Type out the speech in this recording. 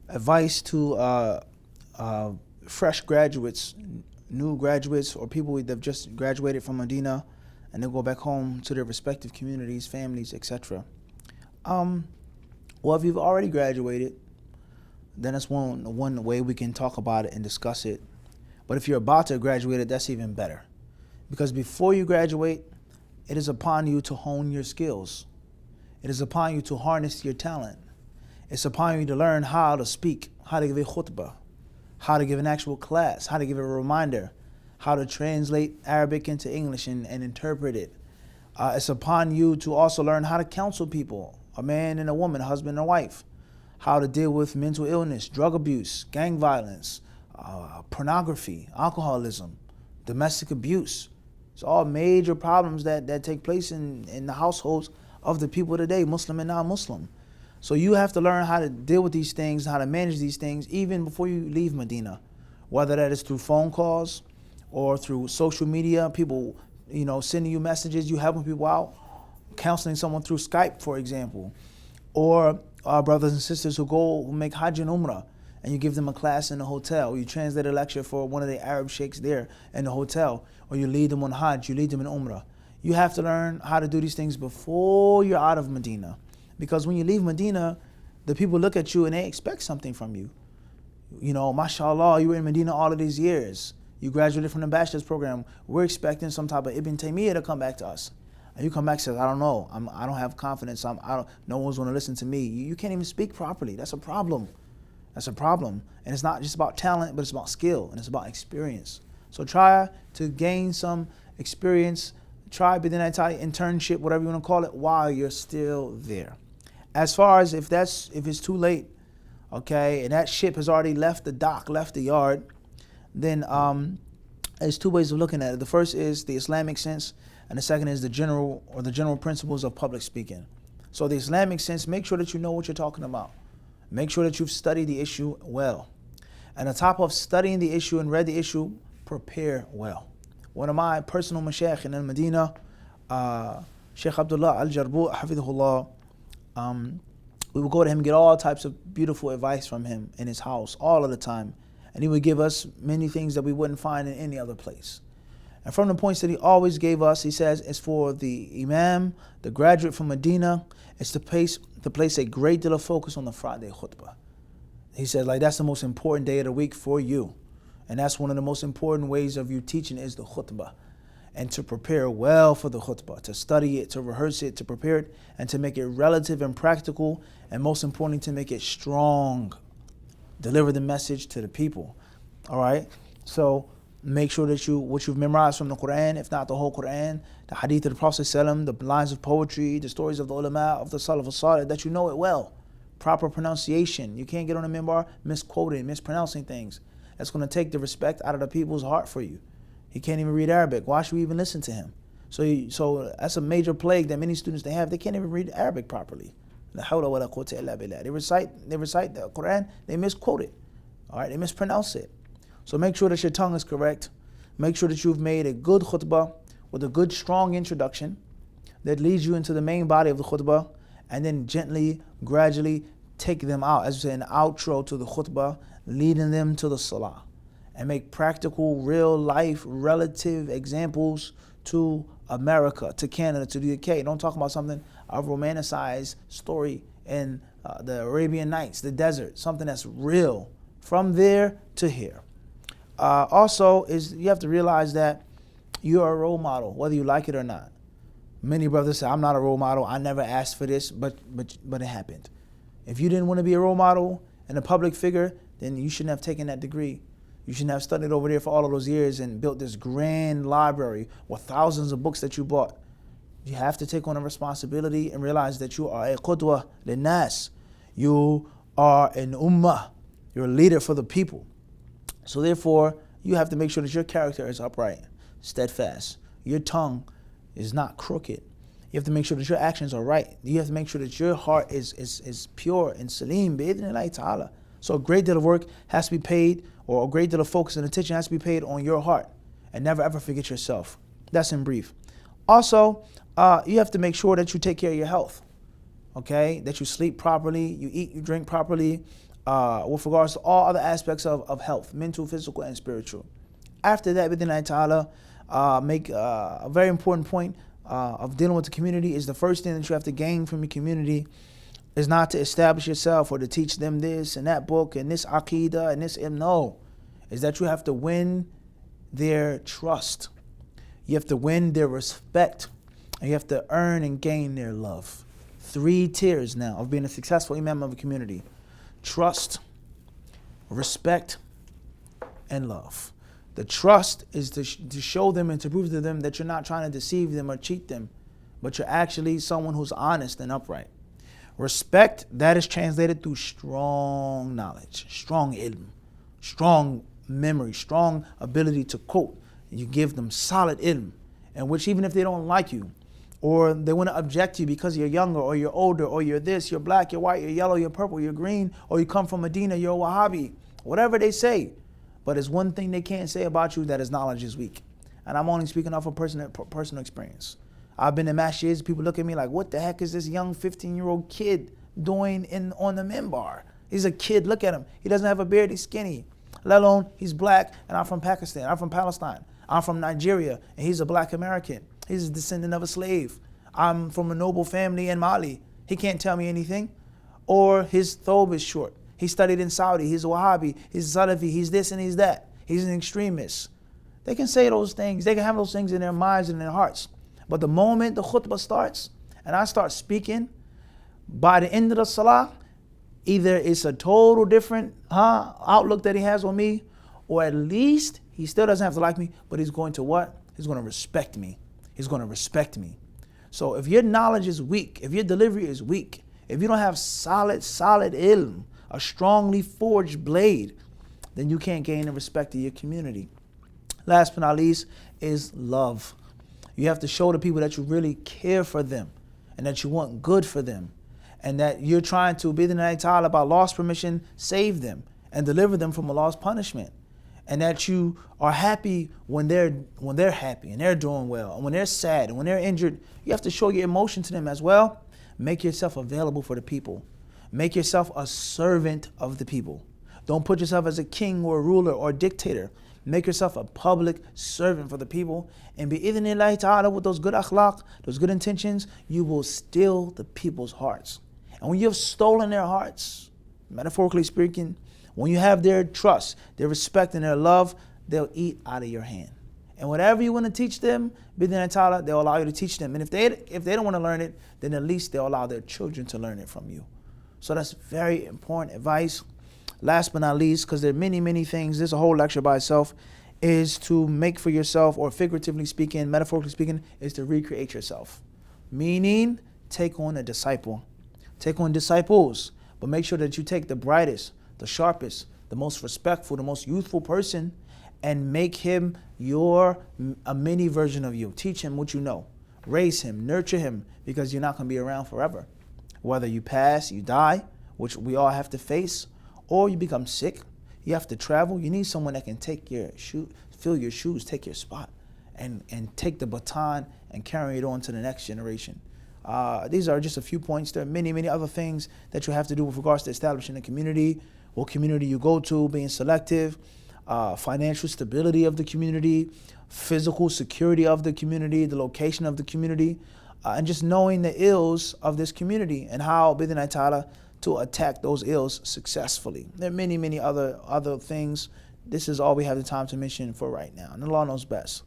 advice to fresh graduates, new graduates, or people that have just graduated from Medina and they go back home to their respective communities, families, etc. Well, if you've already graduated, then that's one way we can talk about it and discuss it. But if you're about to graduate, that's even better. Because before you graduate, it is upon you to hone your skills. It is upon you to harness your talent. It's upon you to learn how to speak, how to give a khutbah, how to give an actual class, how to give a reminder, how to translate Arabic into English and interpret it. It's upon you to also learn how to counsel people, a man and a woman, a husband and a wife, how to deal with mental illness, drug abuse, gang violence, pornography, alcoholism, domestic abuse. It's all major problems that take place in the households of the people today, Muslim and non-Muslim. So you have to learn how to deal with these things, how to manage these things, even before you leave Medina, whether that is through phone calls or through social media, people, sending you messages, you helping people out, counseling someone through Skype, for example, or our brothers and sisters who make Hajj and Umrah, and you give them a class in the hotel, you translate a lecture for one of the Arab sheikhs there in the hotel, or you lead them on Hajj, you lead them in Umrah. You have to learn how to do these things before you're out of Medina. Because when you leave Medina, the people look at you and they expect something from you. Mashallah, you were in Medina all of these years. You graduated from the bachelor's program. We're expecting some type of Ibn Taymiyyah to come back to us. And you come back and say, I don't know. I don't have confidence. No one's going to listen to me. You can't even speak properly. That's a problem. That's a problem. And it's not just about talent, but it's about skill and it's about experience. So try to gain some experience. Try Madinah internship, whatever you want to call it, while you're still there. As far as if it's too late, okay, and that ship has already left the dock, left the yard, then there's two ways of looking at it. The first is the Islamic sense, and the second is the general principles of public speaking. So the Islamic sense, make sure that you know what you're talking about. Make sure that you've studied the issue well. And on top of studying the issue and read the issue, prepare well. One of my personal mashaykh in Medina, Sheikh Abdullah Al-Jarbu, hafidhullah, we would go to him and get all types of beautiful advice from him in his house all of the time. And he would give us many things that we wouldn't find in any other place. And from the points that he always gave us, he says, it's for the imam, the graduate from Medina, it's to place a great deal of focus on the Friday khutbah. He said, that's the most important day of the week for you. And that's one of the most important ways of you teaching is the khutbah. And to prepare well for the khutbah, to study it, to rehearse it, to prepare it, and to make it relative and practical, and most importantly, to make it strong. Deliver the message to the people. All right? So make sure that what you've memorized from the Quran, if not the whole Quran, the hadith of the Prophet ﷺ, the lines of poetry, the stories of the ulama, of the Salaf al-Salih, that you know it well. Proper pronunciation. You can't get on a minbar misquoting, mispronouncing things. That's going to take the respect out of the people's heart for you. He can't even read Arabic. Why should we even listen to him? So that's a major plague that many students they have. They can't even read Arabic properly. La hawla wa la quwwata illa billah. They recite the Quran, they misquote it. All right, they mispronounce it. So make sure that your tongue is correct. Make sure that you've made a good khutbah with a good strong introduction that leads you into the main body of the khutbah, and then gently, gradually take them out, as we say, an outro to the khutbah, leading them to the salah. And make practical, real life, relative examples to America, to Canada, to the UK. Don't talk about something, a romanticized story in the Arabian Nights, the desert, something that's real from there to here. Also, you have to realize that you are a role model, whether you like it or not. Many brothers say, I'm not a role model, I never asked for this, but it happened. If you didn't want to be a role model and a public figure, then you shouldn't have taken that degree. You shouldn't have studied over there for all of those years and built this grand library with thousands of books that you bought. You have to take on a responsibility and realize that you are a qudwa linnas. You are an ummah. You're a leader for the people. So therefore, you have to make sure that your character is upright, steadfast. Your tongue is not crooked. You have to make sure that your actions are right. You have to make sure that your heart is pure and salim, bi'idhnillahi ta'ala. So a great deal of work has to be paid, or a great deal of focus and attention has to be paid on your heart. And never ever forget yourself. That's in brief. Also, you have to make sure that you take care of your health. Okay? That you sleep properly, you eat, you drink properly. with regards to all other aspects of health, mental, physical, and spiritual. After that, Bidin Ta'ala, make a very important point of dealing with the community is the first thing that you have to gain from your community is not to establish yourself or to teach them this and that book and this aqidah and this ilm. No, is that you have to win their trust. You have to win their respect. And you have to earn and gain their love. 3 tiers now of being a successful imam of a community. Trust, respect, and love. The trust is to show them and to prove to them that you're not trying to deceive them or cheat them, but you're actually someone who's honest and upright. Respect, that is translated through strong knowledge, strong ilm, strong memory, strong ability to quote. You give them solid ilm, in which even if they don't like you, or they want to object to you because you're younger, or you're older, or you're this, you're black, you're white, you're yellow, you're purple, you're green, or you come from Medina, you're a Wahhabi, whatever they say. But there's one thing they can't say about you, that is knowledge is weak. And I'm only speaking off of personal experience. I've been in masjids, people look at me like, what the heck is this young 15-year-old kid doing on the minbar? He's a kid, look at him. He doesn't have a beard, he's skinny. Let alone, he's black, and I'm from Pakistan, I'm from Palestine. I'm from Nigeria, and he's a black American. He's a descendant of a slave. I'm from a noble family in Mali. He can't tell me anything. Or his thobe is short. He studied in Saudi. He's a Wahhabi. He's a Salafi. He's this and he's that. He's an extremist. They can say those things. They can have those things in their minds and in their hearts. But the moment the khutbah starts and I start speaking, by the end of the salah, either it's a total different outlook that he has on me, or at least he still doesn't have to like me, but he's going to what? He's going to respect me. He's going to respect me. So if your knowledge is weak, if your delivery is weak, if you don't have solid ilm, a strongly forged blade, then you can't gain the respect of your community. Last but not least is love. You have to show the people that you really care for them and that you want good for them and that you're trying to, bi-idhnillahi ta'ala, by Allah's permission, save them and deliver them from Allah's punishment. And that you are happy when they're happy and they're doing well, and when they're sad and when they're injured. You have to show your emotion to them as well. Make yourself available for the people. Make yourself a servant of the people. Don't put yourself as a king or a ruler or a dictator. Make yourself a public servant for the people. And bi-idhnillahi ta'ala, with those good akhlaq, those good intentions, you will steal the people's hearts. And when you have stolen their hearts, metaphorically speaking, when you have their trust, their respect, and their love, they'll eat out of your hand. And whatever you want to teach them, bi-idhnillahi ta'ala, they'll allow you to teach them. And if they don't want to learn it, then at least they'll allow their children to learn it from you. So that's very important advice. Last but not least, because there are many things, this is a whole lecture by itself, is to make for yourself, or figuratively speaking, metaphorically speaking, is to recreate yourself. Meaning, take on a disciple. Take on disciples, but make sure that you take the brightest, the sharpest, the most respectful, the most youthful person, and make him a mini version of you. Teach him what you know. Raise him, nurture him, because you're not going to be around forever. Whether you pass, you die, which we all have to face, or you become sick, you have to travel. You need someone that can take your shoe, fill your shoes, take your spot, and take the baton and carry it on to the next generation. These are just a few points. There are many other things that you have to do with regards to establishing a community, what community you go to, being selective, financial stability of the community, physical security of the community, the location of the community, and just knowing the ills of this community and how, bi-idhnillahi ta'ala, to attack those ills successfully. There are many other things. This is all we have the time to mention for right now, and Allah knows best.